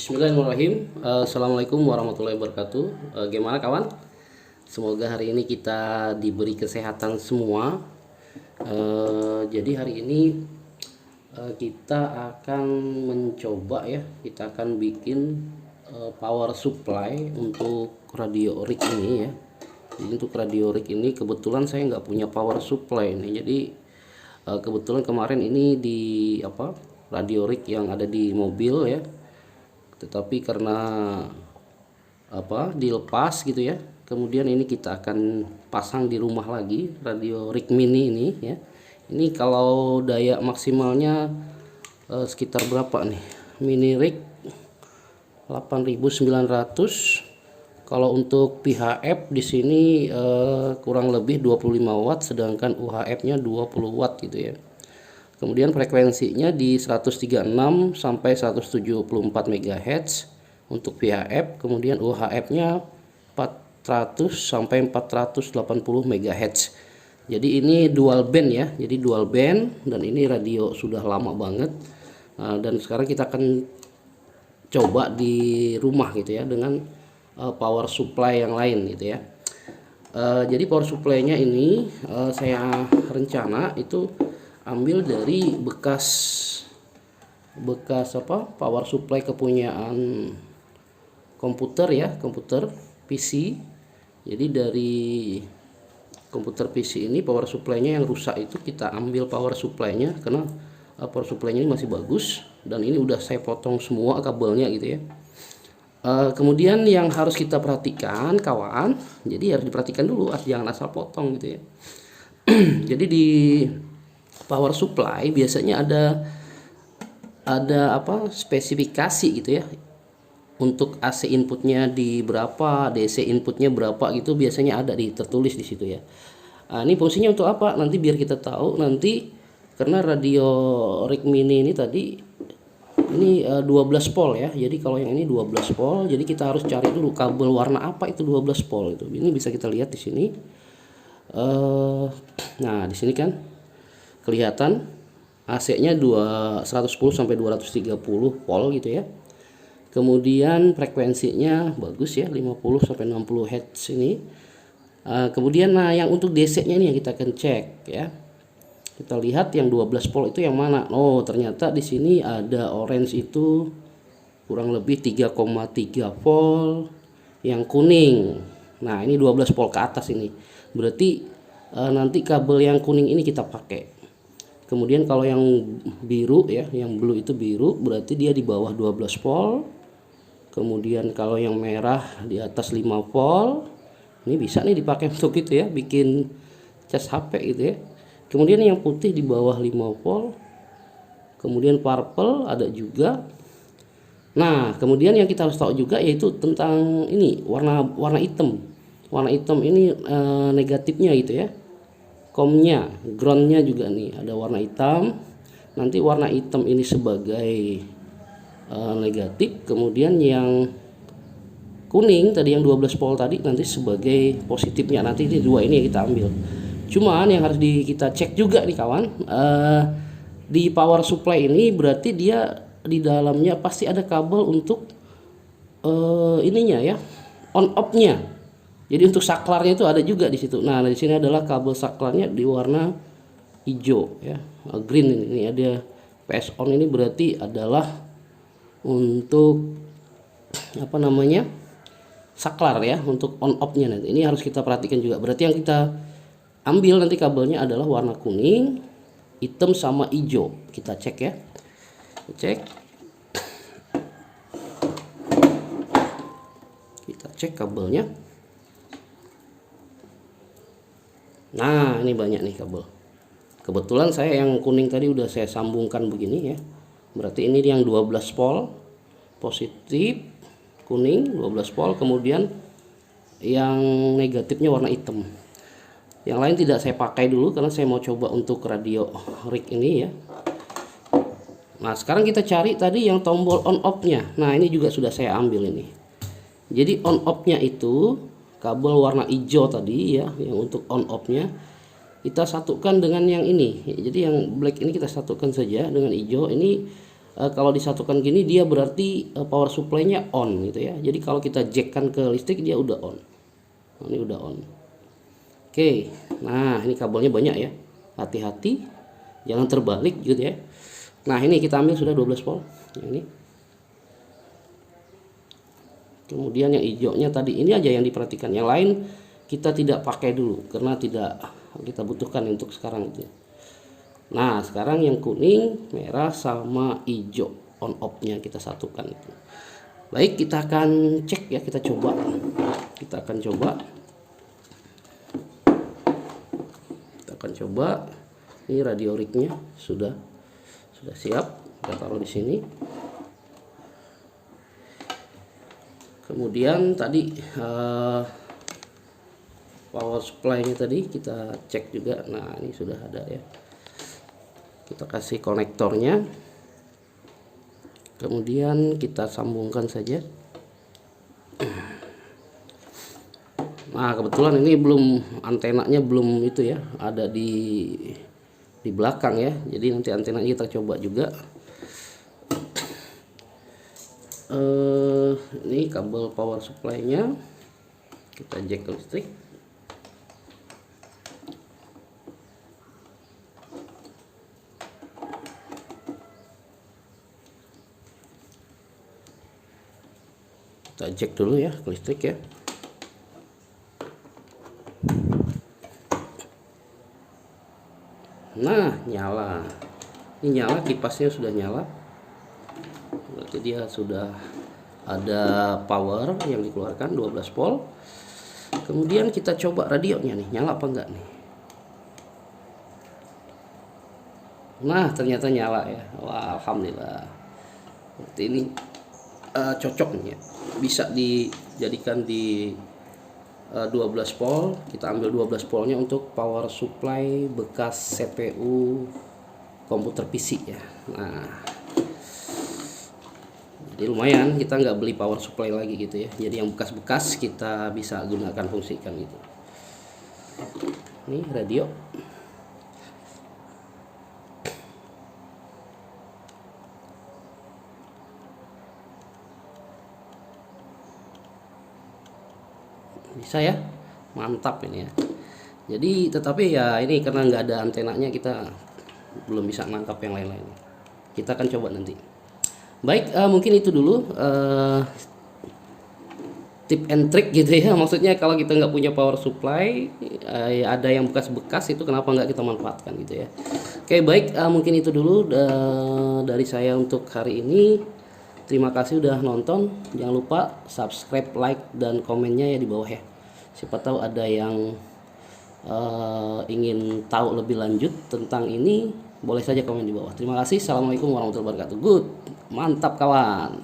Bismillahirrahmanirrahim. Assalamualaikum warahmatullahi wabarakatuh. Gimana kawan? Semoga hari ini kita diberi kesehatan semua. Jadi hari ini kita akan mencoba ya, kita akan bikin power supply untuk radio rig ini ya. Jadi untuk radio rig ini kebetulan saya nggak punya power supply ini. Jadi kebetulan kemarin ini di radio rig yang ada di mobil ya, tetapi karena dilepas gitu ya, kemudian ini kita akan pasang di rumah lagi radio rig mini ini ya. Ini kalau daya maksimalnya sekitar berapa nih, mini rig 8900. Kalau untuk PHF di sini kurang lebih 25 watt, sedangkan UHF nya 20 watt gitu ya. Kemudian frekuensinya di 136 sampai 174 MHz untuk VHF, kemudian UHF-nya 400 sampai 480 MHz. Jadi ini dual band ya. Jadi dual band, dan ini radio sudah lama banget. Dan sekarang kita akan coba di rumah gitu ya dengan power supply yang lain gitu ya. Jadi power supply-nya ini saya rencana itu ambil dari bekas power supply kepunyaan komputer ya, komputer PC. Jadi dari komputer PC ini power supply-nya yang rusak itu kita ambil power supply-nya, karena power supply-nya ini masih bagus, dan ini udah saya potong semua kabelnya gitu ya. Kemudian yang harus kita perhatikan kawan, jadi harus diperhatikan dulu, jangan asal potong gitu ya. Jadi di power supply biasanya ada spesifikasi gitu ya. Untuk AC inputnya di berapa, DC inputnya berapa gitu, biasanya ada tertulis di situ ya. Ini fungsinya untuk apa? Nanti biar kita tahu nanti, karena radio rig mini ini tadi ini 12 volt ya. Jadi kalau yang ini 12 volt, jadi kita harus cari dulu kabel warna apa itu 12 volt itu. Ini bisa kita lihat di sini. Nah, di sini kan kelihatan AC-nya 110 sampai 230 volt gitu ya. Kemudian frekuensinya bagus ya, 50 sampai 60 Hz ini. Kemudian yang untuk DC-nya ini yang kita akan cek ya. Kita lihat yang 12 volt itu yang mana. Oh, ternyata di sini ada orange itu kurang lebih 3,3 volt, yang kuning. Nah, ini 12 volt ke atas ini. Berarti nanti kabel yang kuning ini kita pakai. Kemudian kalau yang biru ya, yang blue itu biru, berarti dia di bawah 12 volt. Kemudian kalau yang merah di atas 5 volt. Ini bisa nih dipakai untuk itu ya, bikin cas HP gitu ya. Kemudian yang putih di bawah 5 volt. Kemudian purple ada juga. Nah, kemudian yang kita harus tahu juga yaitu tentang ini warna hitam. Warna hitam ini negatifnya gitu ya. Komnya, groundnya juga nih ada warna hitam. Nanti warna hitam ini sebagai negatif, kemudian yang kuning tadi yang 12 volt tadi nanti sebagai positifnya. Nanti ini dua ini yang kita ambil. Cuman yang harus kita cek juga nih kawan, di power supply ini berarti dia di dalamnya pasti ada kabel untuk ininya ya, on off-nya. Jadi untuk saklarnya itu ada juga di situ. Nah, di sini adalah kabel saklarnya di warna hijau ya, green ini ada PS on, ini berarti adalah untuk saklar ya, untuk on off-nya nanti. Ini harus kita perhatikan juga. Berarti yang kita ambil nanti kabelnya adalah warna kuning, hitam sama hijau. Kita cek ya. Cek. Kita cek kabelnya. Nah, ini banyak nih kabel. Kebetulan saya yang kuning tadi udah saya sambungkan begini ya. Berarti ini yang 12 volt positif, kuning 12 volt, kemudian yang negatifnya warna hitam. Yang lain tidak saya pakai dulu karena saya mau coba untuk radio rig ini ya. Nah, sekarang kita cari tadi yang tombol on off-nya. Nah, ini juga sudah saya ambil ini. Jadi on off-nya itu kabel warna hijau tadi ya, yang untuk on off-nya kita satukan dengan yang ini. Jadi yang black ini kita satukan saja dengan hijau. Ini kalau disatukan gini dia berarti power supply-nya on gitu ya. Jadi kalau kita jackkan ke listrik dia udah on. Nah, ini udah on. Oke, nah ini kabelnya banyak ya. Hati-hati, jangan terbalik gitu ya. Nah ini kita ambil sudah 12 volt. Ini. Kemudian yang hijaunya tadi ini aja yang diperhatikan. Yang lain kita tidak pakai dulu karena tidak kita butuhkan untuk sekarang itu. Nah sekarang yang kuning, merah sama hijau on off-nya kita satukan itu. Baik, kita akan cek ya, kita coba. Kita akan coba. Kita akan coba. Ini radio rig-nya sudah siap. Kita taruh di sini. Kemudian tadi power supply-nya tadi kita cek juga. Nah, ini sudah ada ya. Kita kasih konektornya. Kemudian kita sambungkan saja. Nah, kebetulan ini belum antenanya belum itu ya, ada di belakang ya. Jadi nanti antenanya kita coba juga. Ini kabel power supply-nya kita jack ke listrik. Kita jack dulu ya ke listrik ya. Nah, nyala. Ini nyala, kipasnya sudah nyala. Berarti dia sudah ada power yang dikeluarkan 12 volt. Kemudian kita coba radionya nih, nyala apa enggak nih. Nah, ternyata nyala ya. Wah, alhamdulillah. Berarti ini cocok nih ya. Bisa dijadikan di 12 volt. Kita ambil 12 voltnya untuk power supply bekas CPU komputer PC ya. Nah, jadi lumayan, kita nggak beli power supply lagi gitu ya. Jadi yang bekas-bekas kita bisa gunakan, fungsikan gitu. Ini radio. Bisa ya, mantap ini ya. Jadi tetapi ya ini karena nggak ada antenanya kita belum bisa nangkap yang lain-lain. Kita akan coba nanti. Baik, mungkin itu dulu tip and trick gitu ya. Maksudnya kalau kita nggak punya power supply, ada yang bekas-bekas itu kenapa nggak kita manfaatkan gitu ya. Oke, baik, mungkin itu dulu dari saya untuk hari ini. Terima kasih udah nonton. Jangan lupa subscribe, like, dan komennya ya di bawah ya. Siapa tahu ada yang ingin tahu lebih lanjut tentang ini, boleh saja komen di bawah. Terima kasih. Assalamualaikum warahmatullahi wabarakatuh. Good. Mantap kawan.